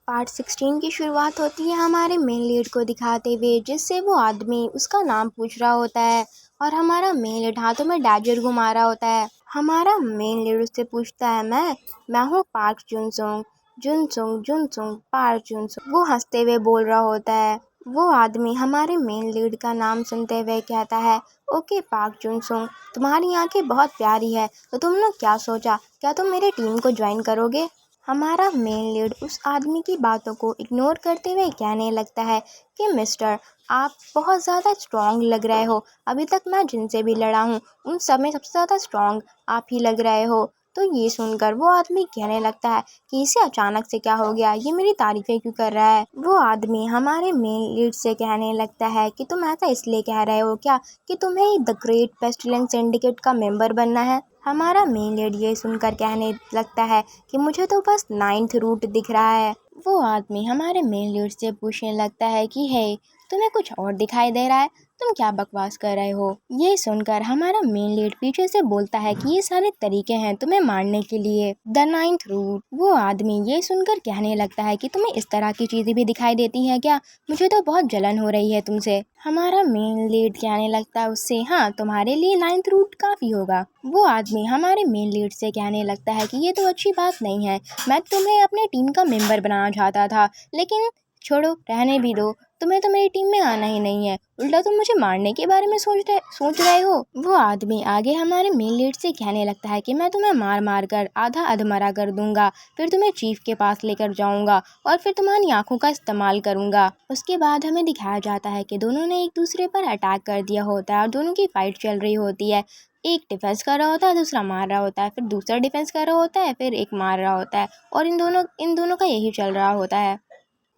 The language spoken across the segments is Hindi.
पार्ट 16 की शुरुआत होती है हमारे मेन लीड को दिखाते हुए, जिससे वो आदमी उसका नाम पूछ रहा होता है और हमारा मेन लीड हाथों में डैजर घुमा रहा होता है। हमारा मेन लीड उससे पूछता है, मैं हूँ पार्क जुनसोंग, जुनसोंग जुनसोंग पार्क जुनसोंग। वो हंसते हुए बोल रहा होता है। वो आदमी हमारे मेन लीड का नाम सुनते हुए कहता है, ओके पार्क जुनसोंग, तुम्हारी आंखें बहुत प्यारी है, तो तुम लोग क्या सोचा, क्या तुम मेरी टीम को ज्वाइन करोगे? हमारा मेन लीड उस आदमी की बातों को इग्नोर करते हुए कहने लगता है कि मिस्टर, आप बहुत ज़्यादा स्ट्रॉन्ग लग रहे हो। अभी तक मैं जिनसे भी लड़ा हूँ उन सब में सबसे ज़्यादा स्ट्रॉन्ग आप ही लग रहे हो। तो ये सुनकर वो आदमी कहने लगता है कि इसे अचानक से क्या हो गया, ये मेरी तारीफ़ें क्यों कर रहा है। वो आदमी हमारे मेन लीड से कहने लगता है कि तुम ऐसा इसलिए कह रहे हो क्या कि तुम्हें द ग्रेट पेस्टिलेंस सिंडिकेट का मेंबर बनना है। हमारा मेन लीड ये सुनकर कहने लगता है कि मुझे तो बस 9th रूट दिख रहा है। वो आदमी हमारे मेन लीड से पूछने लगता है कि हे, तुम्हें कुछ और दिखाई दे रहा है, तुम क्या बकवास कर रहे हो। ये सुनकर हमारा मेन लीड पीछे से बोलता है कि ये सारे तरीके हैं तुम्हें मारने के लिए, द 9th रूट। वो आदमी ये सुनकर कहने लगता है कि तुम्हें इस तरह की चीजें भी दिखाई देती हैं क्या, मुझे तो बहुत जलन हो रही है तुमसे। हमारा मेन लीड कहने लगता है उससे, हाँ तुम्हारे लिए 9th रूट काफ़ी होगा। वो आदमी हमारे मेन लीड से कहने लगता है कि ये तो अच्छी बात नहीं है, मैं तुम्हें अपने टीम का मेंबर बनाना चाहता था, लेकिन छोड़ो, रहने भी दो, तुम्हें तो मेरी टीम में आना ही नहीं है, उल्टा तुम मुझे मारने के बारे में सोच रहे हो। वो आदमी आगे हमारे मेन लीड से कहने लगता है कि मैं तुम्हें मार मार कर आधा अधमरा कर दूंगा, फिर तुम्हें चीफ के पास लेकर जाऊंगा और फिर तुम्हारी आंखों का इस्तेमाल करूंगा। उसके बाद हमें दिखाया जाता है कि दोनों ने एक दूसरे पर अटैक कर दिया होता है और दोनों की फाइट चल रही होती है। एक डिफेंस कर रहा होता है, दूसरा मार रहा होता है, फिर दूसरा डिफेंस कर रहा होता है, फिर एक मार रहा होता है, और इन दोनों का यही चल रहा होता है।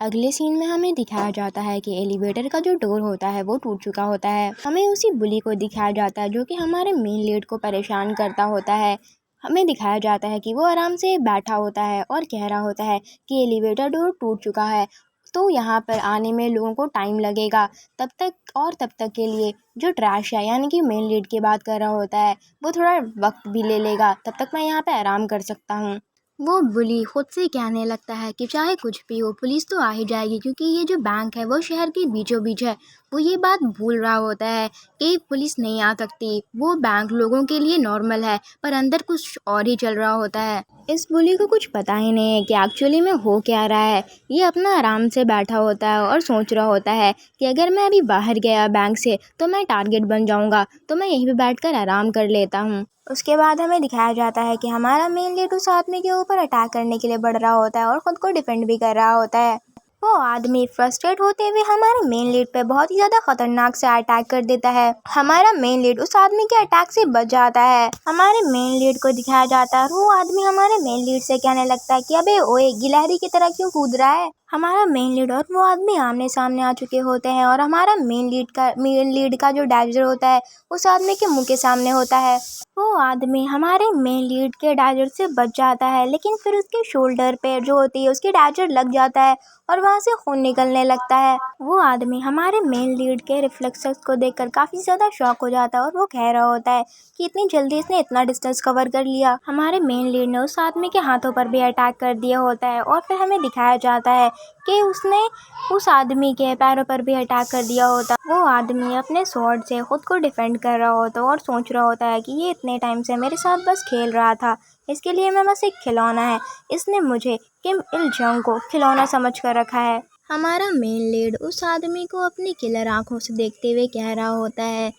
अगले सीन में हमें दिखाया जाता है कि एलिवेटर का जो डोर होता है वो टूट चुका होता है। हमें उसी बुली को दिखाया जाता है जो कि हमारे मेन लीड को परेशान करता होता है। हमें दिखाया जाता है कि वो आराम से बैठा होता है और कह रहा होता है कि एलिवेटर डोर टूट चुका है, तो यहाँ पर आने में लोगों को टाइम लगेगा, तब तक के लिए जो ट्रैश है, यानी कि मेन लीड की बात कर रहा होता है, वो थोड़ा वक्त भी ले लेगा, तब तक मैं यहाँ पे आराम कर सकता हूँ। वो बुली खुद से कहने लगता है कि चाहे कुछ भी हो, पुलिस तो आ ही जाएगी, क्योंकि ये जो बैंक है वो शहर के बीचों बीच है। वो ये बात भूल रहा होता है कि पुलिस नहीं आ सकती, वो बैंक लोगों के लिए नॉर्मल है, पर अंदर कुछ और ही चल रहा होता है। इस बुली को कुछ पता ही नहीं है कि एक्चुअली में हो क्या रहा है। ये अपना आराम से बैठा होता है और सोच रहा होता है कि अगर मैं अभी बाहर गया बैंक से तो मैं टारगेट बन जाऊंगा, तो मैं यहीं पे बैठकर आराम कर लेता हूँ। उसके बाद हमें दिखाया जाता है कि हमारा मेन लीड उस आदमी के ऊपर अटैक करने के लिए बढ़ रहा होता है और खुद को डिफेंड भी कर रहा होता है। वो आदमी फ्रस्ट्रेट होते हुए हमारे मेन लीड पे बहुत ही ज्यादा खतरनाक से अटैक कर देता है। हमारा मेन लीड उस आदमी के अटैक से बच जाता है। हमारे मेन लीड को दिखाया जाता है और वो आदमी हमारे मेन लीड से कहने लगता है कि अबे ओए, गिलहरी की तरह क्यों कूद रहा है। हमारा मेन लीड और वो आदमी आमने सामने आ चुके होते हैं और हमारा मेन लीड का जो डैजर होता है उस आदमी के मुंह के सामने होता है। वो आदमी हमारे मेन लीड के डैजर से बच जाता है, लेकिन फिर उसके शोल्डर पे जो होती है उसकी डैजर लग जाता है और वहाँ से खून निकलने लगता है। वो आदमी हमारे मेन लीड के रिफ्लेक्सेस को देखकर काफ़ी ज़्यादा शॉक हो जाता है और वो कह रहा होता है कि इतनी जल्दी इसने इतना डिस्टेंस कवर कर लिया। हमारे मेन लीड ने उस आदमी के हाथों पर भी अटैक कर दिया होता है और फिर हमें दिखाया जाता है कि उसने उस आदमी के पैरों पर भी अटैक कर दिया होता। वो आदमी अपने स्वॉर्ड से खुद को डिफेंड कर रहा होता और सोच रहा होता है कि ये इतने टाइम से मेरे साथ बस खेल रहा था, इसके लिए मैं बस एक खिलौना है, इसने मुझे किम इल जंग को खिलौना समझ कर रखा है। हमारा मेन लीड उस आदमी को अपनी किलर आंखों से देखते हुए कह रहा होता है,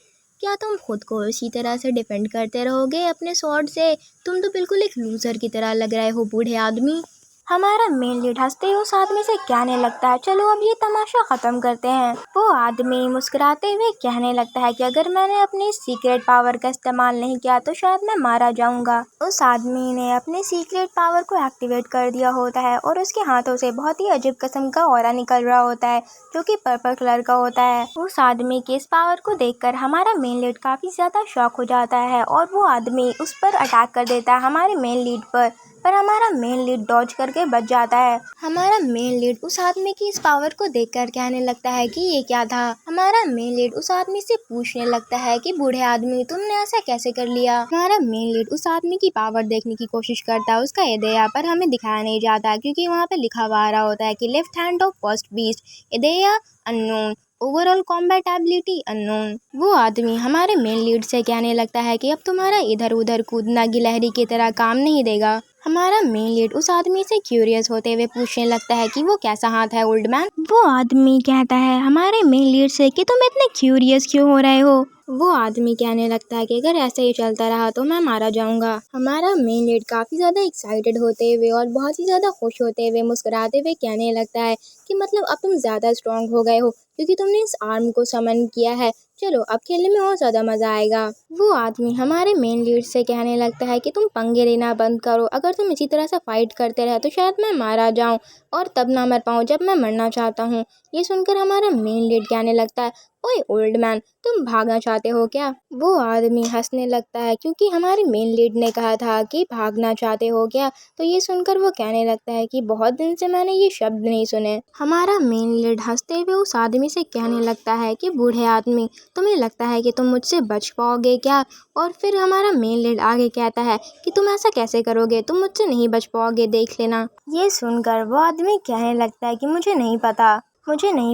क्या तुम खुद को इसी तरह से डिफेंड करते रहोगे अपने स्वॉर्ड से? तुम तो बिल्कुल एक लूजर की तरह लग रहे हो बूढ़े आदमी। हमारा मेन लीड हंसते हुए उस आदमी से कहने लगता है, चलो अब ये तमाशा खत्म करते हैं। वो आदमी मुस्कुराते हुए कहने लगता है कि अगर मैंने अपनी सीक्रेट पावर का इस्तेमाल नहीं किया तो शायद मैं मारा जाऊंगा। उस आदमी ने अपने सीक्रेट पावर को एक्टिवेट कर दिया होता है और उसके हाथों से बहुत ही अजीब किस्म का ऑरा निकल रहा होता है जो कि पर्पल कलर का होता है। उस आदमी के इस पावर को देखकर हमारा मेन लीड काफी ज्यादा शॉक हो जाता है और वो आदमी उस पर अटैक कर देता है, हमारे मेन लीड पर, पर हमारा मेन लीड डॉज करके बच जाता है। हमारा मेन लीड उस आदमी की इस पावर को देखकर कहने लगता है कि ये क्या था। हमारा मेन लीड उस आदमी से पूछने लगता है कि बूढ़े आदमी तुमने ऐसा कैसे कर लिया। हमारा मेन लीड उस आदमी की पावर देखने की कोशिश करता है, उसका एदेया, पर हमें दिखाया नहीं जाता क्योंकि वहाँ पे लिखा हुआ आ रहा होता है कि left hand of first beast, एदेया unknown, overall combat ability unknown. वो आदमी हमारे मेन लीड से कहने लगता है कि अब तुम्हारा इधर उधर कूदना गिलहरी की तरह काम नहीं देगा। हमारा मेन लीड उस आदमी से क्यूरियस होते हुए पूछने लगता है कि वो कैसा हाथ है ओल्ड मैन। वो आदमी कहता है हमारे मेन लीड से कि तुम इतने क्यूरियस क्यों हो रहे हो। वो आदमी कहने लगता है कि अगर ऐसे ही चलता रहा तो मैं मारा जाऊंगा। हमारा मेन लीड काफी ज्यादा एक्साइटेड होते हुए और बहुत ही ज्यादा खुश होते हुए मुस्कुराते हुए कहने लगता है कि मतलब अब तुम ज्यादा स्ट्रांग हो गए हो क्योंकि तुमने इस आर्म को समन किया है। चलो अब खेलने में और ज्यादा मजा आएगा। वो आदमी हमारे मेन लीड से कहने लगता है कि तुम पंगे लेना बंद करो, अगर तुम इसी तरह से फाइट करते रहे तो शायद मैं मारा जाऊं और तब ना मर पाऊं जब मैं मरना चाहता हूं। ये सुनकर हमारा मेन लीड कहने लगता है ओए ओल्ड मैन, तुम भागना चाहते हो क्या। वो आदमी हंसने लगता है क्योंकि हमारे मेन लीड ने कहा था कि भागना चाहते हो क्या। तो ये सुनकर वो कहने लगता है कि बहुत दिन से मैंने ये शब्द नहीं सुने। हमारा मेन लीड हंसते हुए उस आदमी से कहने लगता है कि बूढ़े आदमी, तुम्हें लगता है कि तुम मुझसे बच पाओगे क्या। और फिर हमारा मेन लीड आगे कहता है कि तुम ऐसा कैसे करोगे, तुम मुझसे नहीं बच पाओगे, देख लेना। ये सुनकर वो आदमी कहने लगता है कि मुझे नहीं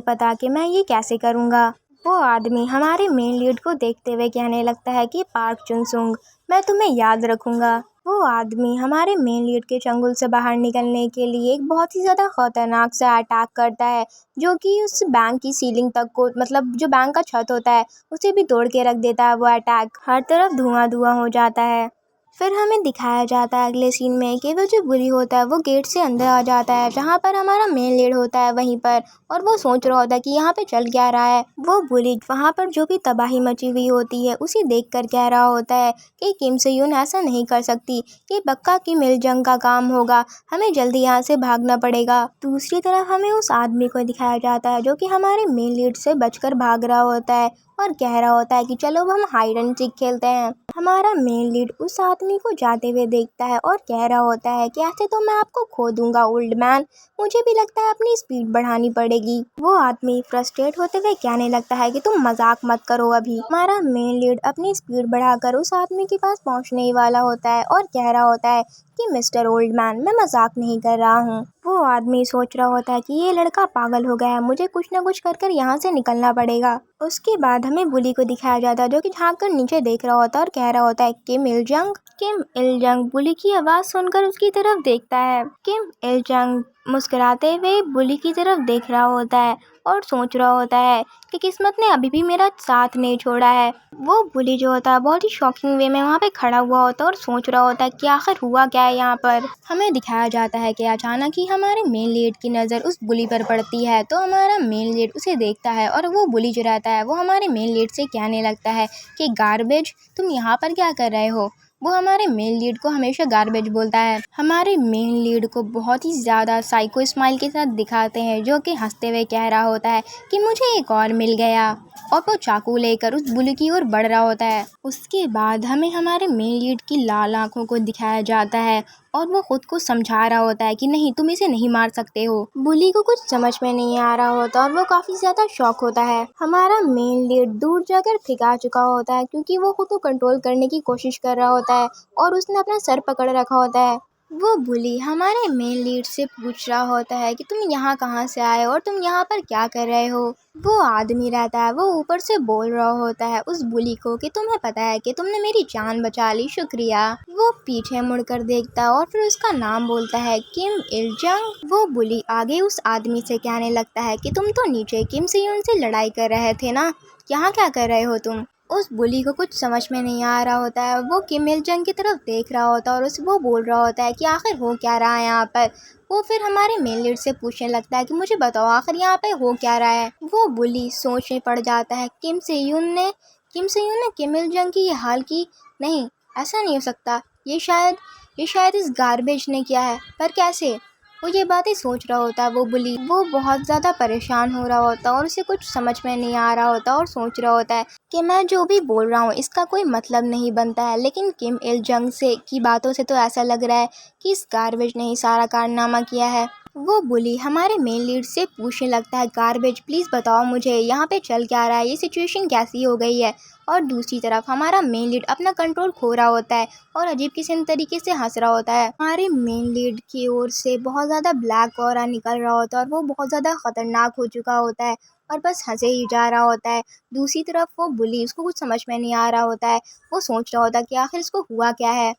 पता कि मैं ये कैसे करूँगा। वो आदमी हमारे मेन लीड को देखते हुए कहने लगता है कि पार्क चुनसुंग, मैं तुम्हें याद रखूंगा। वो आदमी हमारे मेन लीड के चंगुल से बाहर निकलने के लिए एक बहुत ही ज़्यादा खतरनाक सा अटैक करता है जो कि उस बैंक की सीलिंग तक को, मतलब जो बैंक का छत होता है उसे भी तोड़ के रख देता है। वो अटैक हर तरफ धुआं धुआं हो जाता है। फिर हमें दिखाया जाता है अगले सीन में कि वो जो बुली होता है वो गेट से अंदर आ जाता है जहाँ पर हमारा मेन लीड होता है वहीं पर, और वो सोच रहा होता है कि यहाँ पे चल क्या रहा है। वो बुली वहाँ पर जो भी तबाही मची हुई होती है उसे देखकर कह रहा होता है कि किम से यून ऐसा नहीं कर सकती, ये पक्का किम इल जंग का काम होगा, हमें जल्दी यहाँ से भागना पड़ेगा। दूसरी तरफ हमें उस आदमी को दिखाया जाता है जो कि हमारे मेन लीड से बचकर भाग रहा होता है और कह रहा होता है कि चलो अब हम हाइड एंड सीक खेलते हैं। हमारा मेन लीड उस आदमी को जाते हुए देखता है और कह रहा होता है कि ऐसे तो मैं आपको खो दूंगा ओल्ड मैन, मुझे भी लगता है अपनी स्पीड बढ़ानी पड़ेगी। वो आदमी फ्रस्ट्रेट होते हुए कहने लगता है कि तुम मजाक मत करो अभी। हमारा मेन लीड अपनी स्पीड बढ़ाकर उस आदमी के पास पहुंचने ही वाला होता है और कह रहा होता है कि मिस्टर ओल्ड मैन, मैं मजाक नहीं कर रहा हूँ। वो आदमी सोच रहा होता है कि ये लड़का पागल हो गया है, मुझे कुछ न कुछ कर यहाँ से निकलना पड़ेगा। उसके बाद हमें बुली को दिखाया जाता है जो कि झाँक कर नीचे देख रहा होता है और कह रहा होता है किम इल जंग। किम इल जंग बुली की आवाज़ सुनकर उसकी तरफ देखता है। किम इल जंग मुस्कुराते हुए बुली की तरफ देख रहा होता है और सोच रहा होता है कि किस्मत ने अभी भी मेरा साथ नहीं छोड़ा है। वो बुली जो होता है बहुत ही शॉकिंग वे में वहाँ पे खड़ा हुआ होता है और सोच रहा होता है कि आखिर हुआ क्या है यहाँ पर। हमें दिखाया जाता है कि अचानक ही हमारे मेन लीड की नज़र उस बुली पर पड़ती है तो हमारा मेन लीड उसे देखता है और वो बुली जो रहता है वो हमारे मेन लीड से कहने लगता है कि गार्बेज, तुम यहाँ पर क्या कर रहे हो। वो हमारे मेन लीड को हमेशा गार्बेज बोलता है। हमारे मेन लीड को बहुत ही ज़्यादा साइको स्माइल के साथ दिखाते हैं जो कि हंसते हुए कह रहा होता है कि मुझे एक और मिल गया, और वो चाकू लेकर उस बुली की ओर बढ़ रहा होता है। उसके बाद हमें हमारे मेन लीड की लाल आंखों को दिखाया जाता है और वो खुद को समझा रहा होता है कि नहीं, तुम इसे नहीं मार सकते हो। बुली को कुछ समझ में नहीं आ रहा होता और वो काफी ज्यादा शॉक होता है। हमारा मेन लीड दूर जाकर फिका चुका होता है क्योंकि वो खुद को कंट्रोल करने की कोशिश कर रहा होता है और उसने अपना सर पकड़ रखा होता है। वो बुली हमारे मेन लीड से पूछ रहा होता है कि तुम यहाँ कहाँ से आए और तुम यहाँ पर क्या कर रहे हो। वो आदमी रहता है वो ऊपर से बोल रहा होता है उस बुली को कि तुम्हें पता है कि तुमने मेरी जान बचा ली, शुक्रिया। वो पीछे मुड़कर देखता है और फिर उसका नाम बोलता है किम इल जंग। वो बुली आगे उस आदमी से कहने लगता है कि तुम तो नीचे किम से यून से लड़ाई कर रहे थे ना, यहाँ क्या कर रहे हो तुम। उस बुली को कुछ समझ में नहीं आ रहा होता है। वो किम इल जंग की तरफ देख रहा होता है और वो बोल रहा होता है कि आखिर हो क्या रहा है यहाँ पर। वो फिर हमारे मेन लीड से पूछने लगता है कि मुझे बताओ आखिर यहाँ पे हो क्या रहा है। वो बुली सोच में पड़ जाता है किम से यून ने किम इल जंग की ये हाल की, नहीं ऐसा नहीं हो सकता, ये शायद इस गार्बेज ने किया है, पर कैसे। वो ये बातें सोच रहा होता है। वो बुली वो बहुत ज़्यादा परेशान हो रहा होता है और उसे कुछ समझ में नहीं आ रहा होता और सोच रहा होता है कि मैं जो भी बोल रहा हूँ इसका कोई मतलब नहीं बनता है। लेकिन किम इल जंग से की बातों से तो ऐसा लग रहा है कि इस गार्बेज ने ही सारा कारनामा किया है। वो बुली हमारे मेन लीड से पूछने लगता है, गार्बेज प्लीज़ बताओ मुझे यहाँ पे चल क्या रहा है, ये सिचुएशन कैसी हो गई है। और दूसरी तरफ हमारा मेन लीड अपना कंट्रोल खो रहा होता है और अजीब किस्म तरीके से हंस रहा होता है। हमारे मेन लीड की ओर से बहुत ज़्यादा ब्लैक ऑरा निकल रहा होता है और वो बहुत ज़्यादा खतरनाक हो चुका होता है और बस हंसे ही जा रहा होता है। दूसरी तरफ वो बुली, उसको कुछ समझ में नहीं आ रहा होता है। वो सोच रहा होता है कि आखिर इसको हुआ क्या है।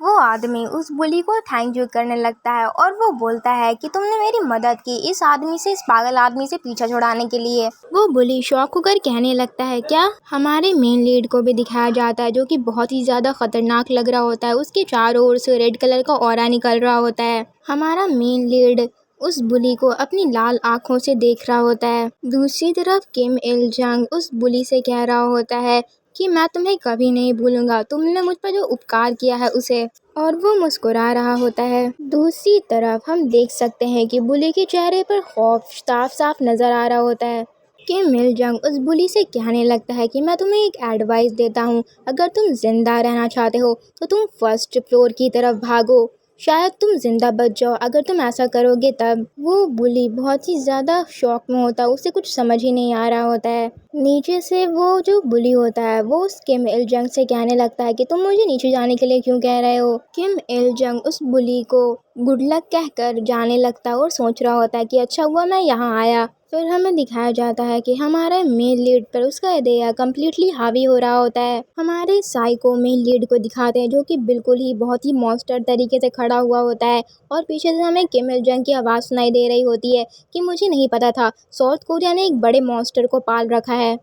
वो आदमी उस बुली को थैंक यू करने लगता है और वो बोलता है कि तुमने मेरी मदद की इस आदमी से, इस पागल आदमी से पीछा छुड़ाने के लिए। वो बुली शॉक होकर कहने लगता है, क्या? हमारे मेन लीड को भी दिखाया जाता है जो कि बहुत ही ज़्यादा खतरनाक लग रहा होता है। उसके चारों ओर से रेड कलर का ऑरा निकल रहा होता है। हमारा मेन लीड उस बुली को अपनी लाल आंखों से देख रहा होता है। दूसरी तरफ किम इल जंग उस बुली से कह रहा होता है कि मैं तुम्हें कभी नहीं भूलूंगा, तुमने मुझ पर जो उपकार किया है उसे। और वो मुस्कुरा रहा होता है। दूसरी तरफ हम देख सकते हैं कि बुली के चेहरे पर खौफ साफ साफ नजर आ रहा होता है। किम इल जंग उस बुली से कहने लगता है कि मैं तुम्हें एक एडवाइस देता हूँ, अगर तुम जिंदा रहना चाहते हो तो तुम फर्स्ट फ्लोर की तरफ भागो, शायद तुम जिंदा बच जाओ अगर तुम ऐसा करोगे तब। वो बुली बहुत ही ज़्यादा शॉक में होता है, उसे कुछ समझ ही नहीं आ रहा होता है। नीचे से वो जो बुली होता है वो उस किम इल जंग से कहने लगता है कि तुम मुझे नीचे जाने के लिए क्यों कह रहे हो। किम इल जंग उस बुली को गुड लक कहकर जाने लगता है और सोच रहा होता है कि अच्छा हुआ मैं यहाँ आया। फिर हमें दिखाया जाता है कि हमारे मेन लीड पर उसका हृदय कम्प्लीटली हावी हो रहा होता है। हमारे साइको मेन लीड को दिखाते हैं जो कि बिल्कुल ही बहुत ही मॉन्स्टर तरीके से खड़ा हुआ होता है और पीछे से हमें किम इल जंग की आवाज़ सुनाई दे रही होती है कि मुझे नहीं पता था साउथ कोरिया ने एक बड़े मॉन्स्टर को पाल रखा है।